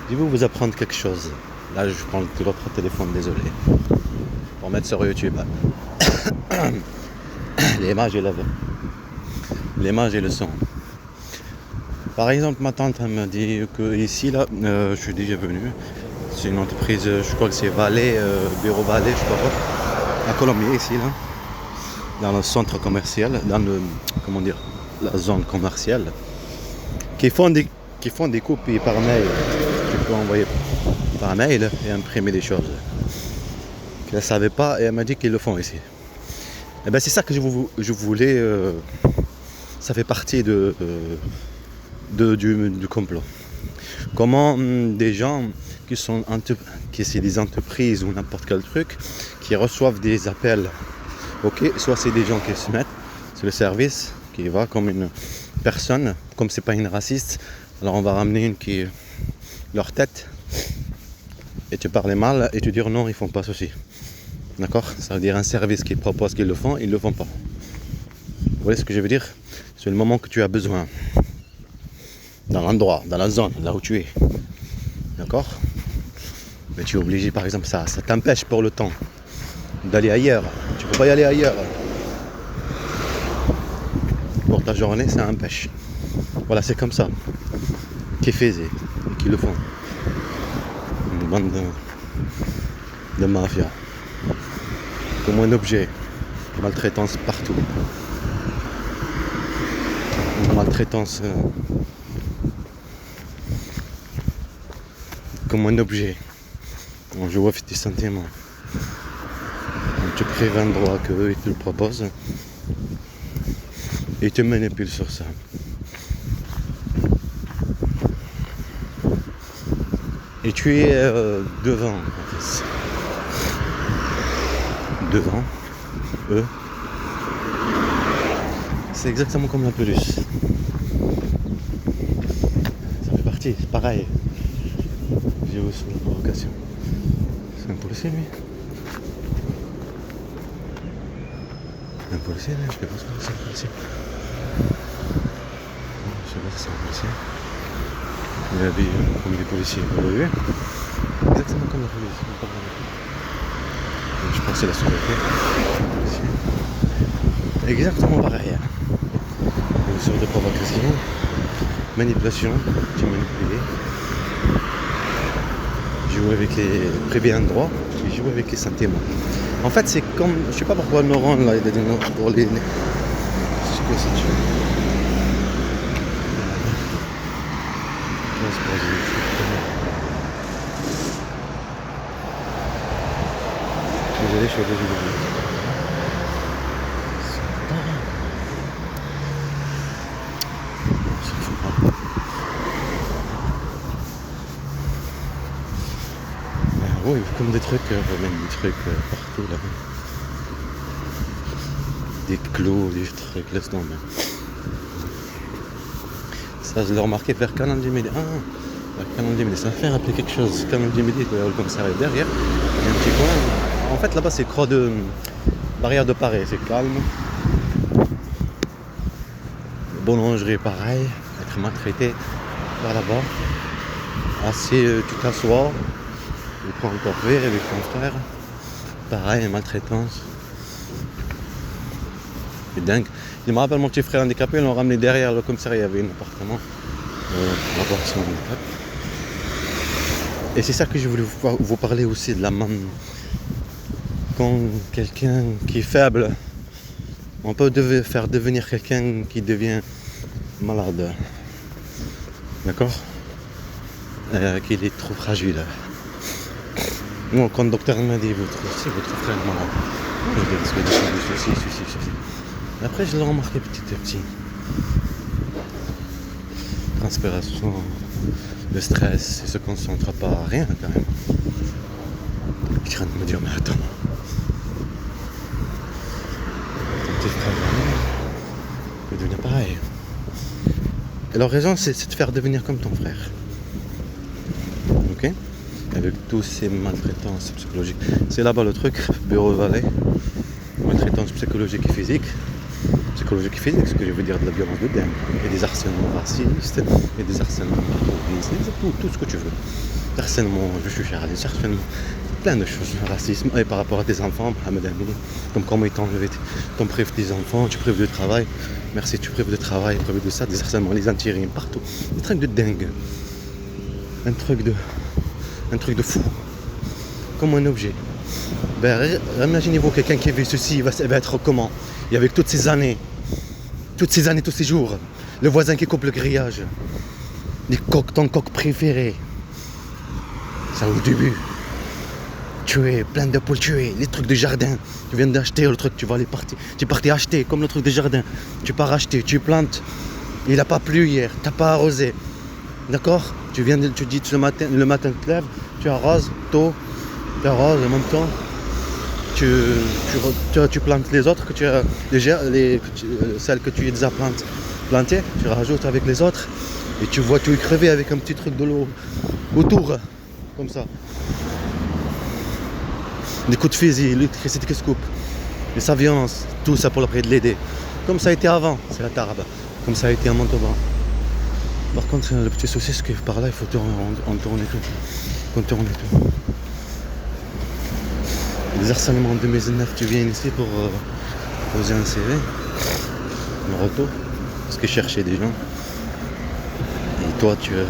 Je vais vous apprendre quelque chose. Là, je prends l'autre téléphone, désolé. Pour mettre sur YouTube. L'image et le son. Par exemple, ma tante elle m'a dit que ici, là, je suis déjà venu. C'est une entreprise, je crois que c'est Vallée, Bureau Vallée, je crois pas. À Colombier, ici, là. Dans le centre commercial, dans le, comment dire, la zone commerciale. Qui font des copies par mail. Tu peux envoyer par mail et imprimer des choses. Qu'elle ne savait pas et elle m'a dit qu'ils le font ici. Et ben c'est ça que je voulais. Ça fait partie du complot. Comment des gens qui c'est des entreprises ou n'importe quel truc, qui reçoivent des appels, ok, soit c'est des gens qui se mettent, c'est le service qui va comme une personne, comme c'est pas une raciste, alors on va ramener une qui leur tête et tu parles mal et tu dis non, ils font pas ceci. D'accord? Ça veut dire un service qui propose qu'ils le font, ils le font pas. Vous voyez ce que je veux dire? C'est le moment que tu as besoin. Dans l'endroit, dans la zone, là où tu es. D'accord? Mais tu es obligé, par exemple, ça t'empêche pour le temps d'aller ailleurs. Tu peux pas y aller ailleurs. Pour ta journée, ça empêche. Voilà, c'est comme ça. Qui faisaient et qui le font. Une bande de mafia. Comme un objet. Maltraitance partout. Une maltraitance comme un objet. On joue avec tes sentiments. On te prive un droit qu'eux ils te le proposent. Et ils te manipulent sur ça. Et tu es devant, en fait. Devant eux. C'est exactement comme la peluche. Ça fait partie, c'est pareil. J'ai aussi une provocation. C'est un policier, lui. Un policier, lui, je sais pas si c'est un policier. Je sais pas si c'est un policier. Il est habillé comme des policiers. Vous voyez? Exactement comme la police. Je pense que c'est la sûreté. Exactement pareil. Une sorte de provocation, manipulation, tu manipules. Jouer avec les privés en droit et jouer avec les sentiments. En fait, c'est comme, je sais pas pourquoi Laurent là, il a des noms pour les. C'est quoi cette chose? Désolé, je suis obligé de vous. Oui, comme des trucs, même des trucs partout là. Des clous, des trucs, laisse tomber. Ça, je l'ai remarqué vers Canal du Midi. Vers Canal du Midi, ça m'a fait rappeler quelque chose. Canal du Midi, le commissariat derrière. Il y a un petit coin. En fait, là-bas, c'est croix de barrière de Paris, c'est calme. Boulangerie, pareil, être maltraité par là-bas. Assez, tu t'assois. Il prend un café avec ton frère. Pareil, maltraitance. C'est dingue. Je me rappelle mon petit frère handicapé, ils l'ont ramené derrière le commissariat, il y avait un appartement. Là-bas, son handicap. Et c'est ça que je voulais vous parler aussi de la main. Quand quelqu'un qui est faible, on peut faire devenir quelqu'un qui devient malade. D'accord? Qu'il est trop fragile. Moi, quand le docteur m'a dit votre frère est malade, je dis parce que ceci. Et après, je l'ai remarqué petit à petit. Transpiration, le stress, il se concentre pas à rien quand même. Je suis en train de me dire, mais attends. Ton petit frère peut devenir pareil. Et leur raison, c'est de faire devenir comme ton frère. Ok? Avec tous ces maltraitances psychologiques. C'est là-bas le truc, Bureau Vallée. Maltraitance psychologique et physique. Psychologique et physique, ce que je veux dire de la violence de dingue. Et des harcèlements racistes, et des harcèlements tout ce que tu veux. harcèlement, je suis chargé, harcèlement, plein de choses, racisme, et par rapport à tes enfants, Mohamed Amini, comme comment ils t'ont privé tes enfants, tu prives de travail, merci, tu prives de travail, prives de ça, des harcèlements, les intérims, partout, des trucs de dingue, un truc de fou, comme un objet. Ben, imaginez-vous quelqu'un qui a vu ceci, il va être comment? Et avec toutes ces années, tous ces jours, le voisin qui coupe le grillage, ton coq préféré, ça au début, tué, plein de poules tuées, les trucs de jardin, tu viens d'acheter le truc, tu es parti acheter, comme le truc de jardin, tu pars acheter, tu plantes, il n'a pas plu hier, tu n'as pas arrosé, d'accord? Tu dis le matin tu te lèves, tu arroses tôt, tu arroses en même temps, tu plantes les autres que tu as déjà, celles que tu as déjà plantées, tu rajoutes avec les autres et tu vois tout crever avec un petit truc de l'eau autour, comme ça. Des coups de fusil, l'électricité qui se coupe, les sa violence, tout ça pour l'aider. Comme ça a été avant, c'est la Tarabe, comme ça a été à Montauban. Par contre, le petit souci, c'est que par là, il faut contourner tout. Les harcèlements en 2019, tu viens ici pour poser un CV, un retour, parce que chercher des gens. Et toi, tu as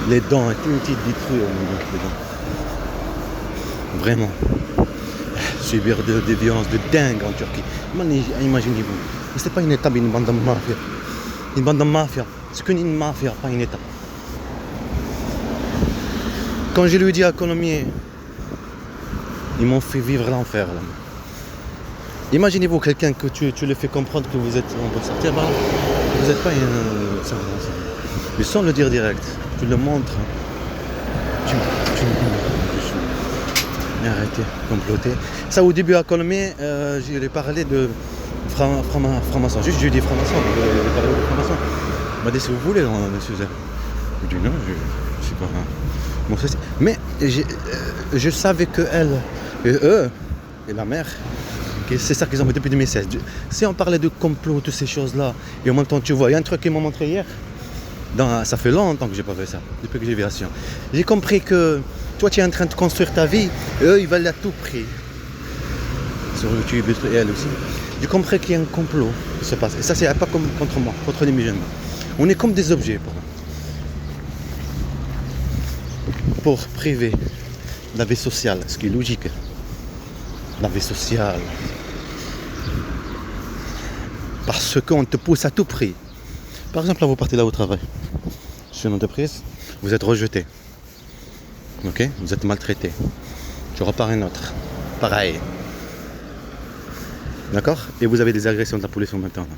les dents, une petite détruite au moment les dents. Vraiment. Subir des violences de dingue en Turquie. Imaginez-vous. Mais c'est pas une étape, une bande de mafia. Une bande de mafia. C'est qu'une mafia, pas une étape. Quand je lui dis à Colomiers, ils m'ont fait vivre l'enfer. Là. Imaginez-vous quelqu'un que tu le fais comprendre que vous êtes, on peut sortir par là. Vous n'êtes pas mais sans le dire direct. Tu le montres. Arrêtez, comploter. Ça au début à Colomiers, je lui ai parlé de franc-maçon. Juste je lui ai dit franc-maçon. Il parlé de franc-maçon. Il m'a dit si vous voulez, monsieur Zé. Je lui ai dit non, je sais pas. Bon, mais je savais que elle et eux et la mère, c'est ça qu'ils ont fait depuis 2016. Si on parlait de complot, toutes ces choses-là, et en même temps tu vois, il y a un truc qu'ils m'ont montré hier. Ça fait longtemps que j'ai pas fait ça, depuis que j'ai vu la science. J'ai compris que toi tu es en train de construire ta vie, et eux ils veulent à tout prix. Sur YouTube et elle aussi. J'ai compris qu'il y a un complot qui se passe. Et ça c'est pas comme contre moi, contre les musulmans. On est comme des objets pour priver la vie sociale, ce qui est logique. La vie sociale. Parce qu'on te pousse à tout prix. Par exemple, là vous partez là au travail. Sur une entreprise, vous êtes rejeté. Ok, vous êtes maltraité. Tu repars un autre. Pareil. D'accord? Et vous avez des agressions de la police en même temps. Là.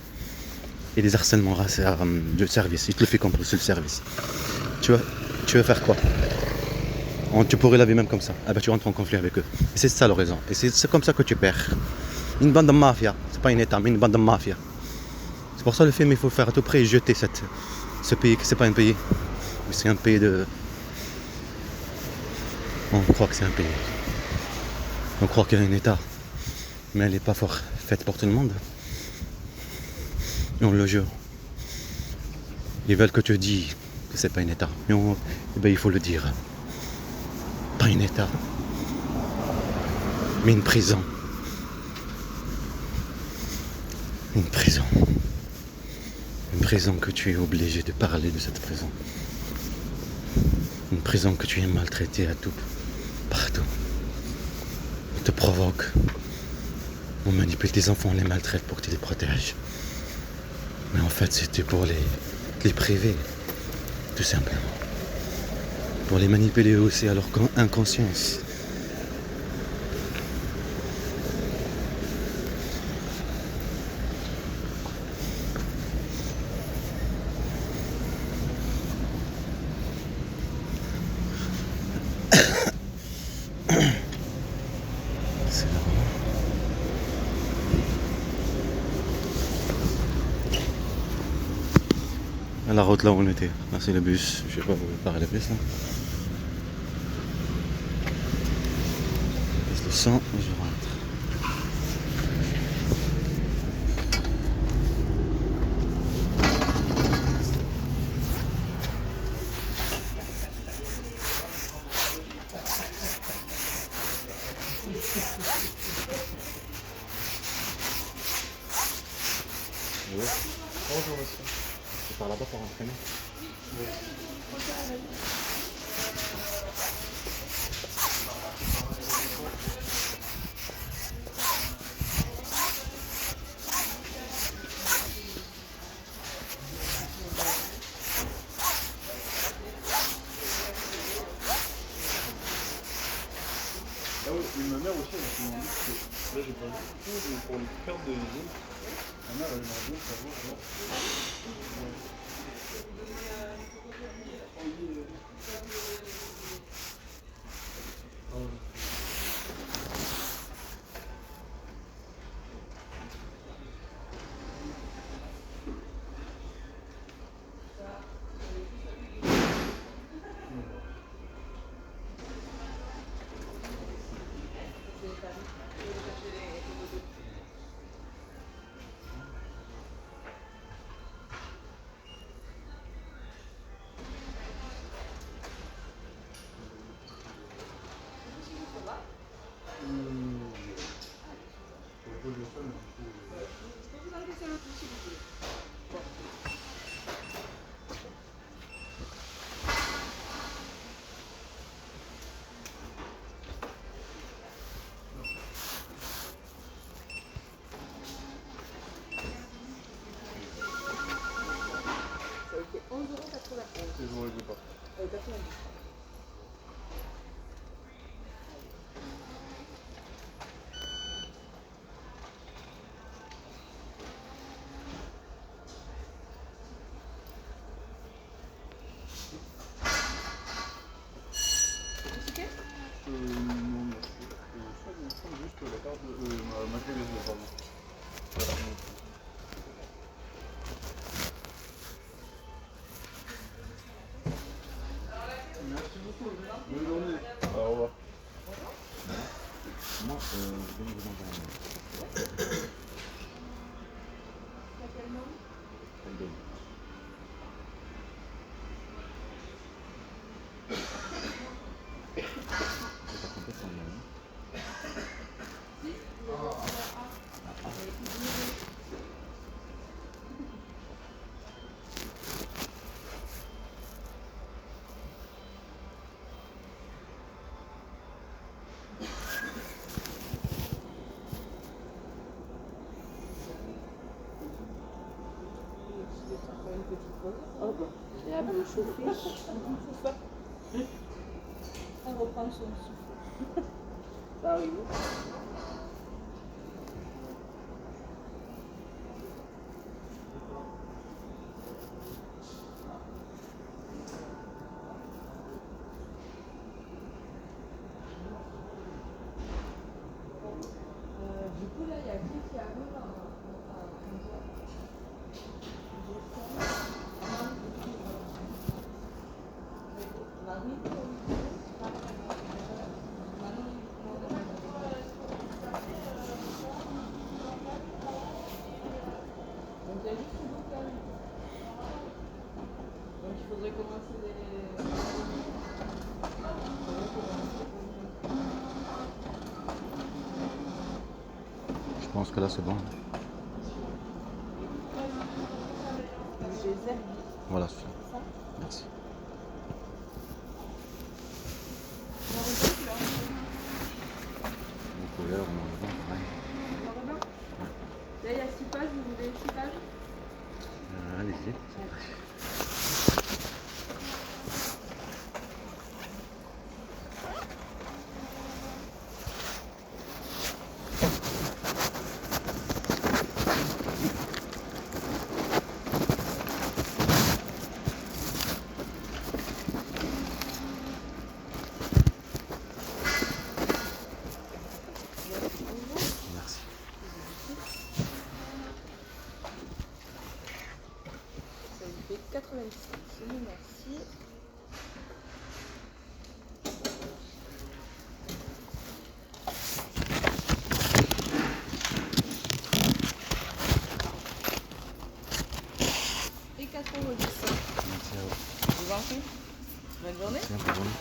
Et des harcèlements de service. Il te le fait comprendre sur le service. Tu veux faire quoi? Tu pourrais la vie même comme ça. Ah ben tu rentres en conflit avec eux. Et c'est ça la raison. Et c'est comme ça que tu perds. Une bande de mafia. C'est pas une état, mais une bande de mafia. C'est pour ça le film, il faut faire à tout prix jeter ce pays, que c'est pas un pays. Mais c'est un pays de... On croit que c'est un pays. On croit qu'il y a un état. Mais elle n'est pas fort faite pour tout le monde. Et on le jure. Ils veulent que tu dis que c'est pas un état. Mais il faut le dire. Pas un état. Mais une prison. Une prison. Une prison que tu es obligé de parler de cette prison. Une prison que tu es maltraité à tout, partout. On te provoque. On manipule tes enfants, on les maltraite pour que tu les protèges. Mais en fait, c'était pour les priver, tout simplement. Pour les manipuler aussi à leur inconscience. À la route là où on était. Là c'est le bus. Je sais pas, vous parlez le bus là. Je le sens et je rentre. par là-bas pour entraîner. Ah oui, et ma mère aussi, elle m'a dit que là j'ai pas vu mais pour les cartes de zone, ma mère elle m'a dit savoir alors. C'est 11,91 Je ne regarde pas. 90. Non, merci. Ça, je prends juste la carte de ma clé USB, pardon. Voilà. Merci beaucoup. Bonne journée. Au revoir. Moi, je vais vous envoyer un mail. Albin. J'ai pas compris son nom. Une petite pause. Oh, bon. Et après le chauffer. C'est ça. On reprend son souffle. Ça arrive. Du coup, là, il y a qui arrive à 15h? Donc il y a juste une boucle. Donc il faudrait commencer les... Je pense que là c'est bon. GZ. Voilà, c'est ça. Merci. Vous pouvez on en revoit pareil. Là il y a 6 pages, vous voulez 6 pages? Allez-y. Merci. Ça vous fait 86. Merci. Et 4,10 €. Merci à vous. Je vous en prie. Bonne journée. Merci, bonne journée.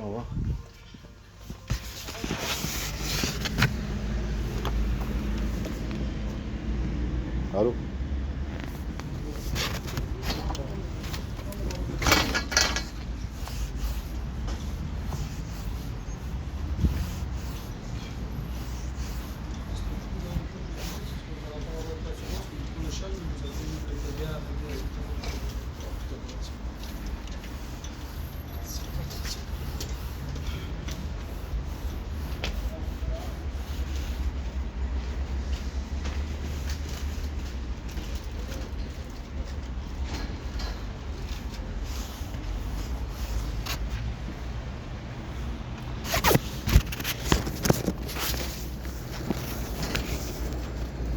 au revoir. Allô?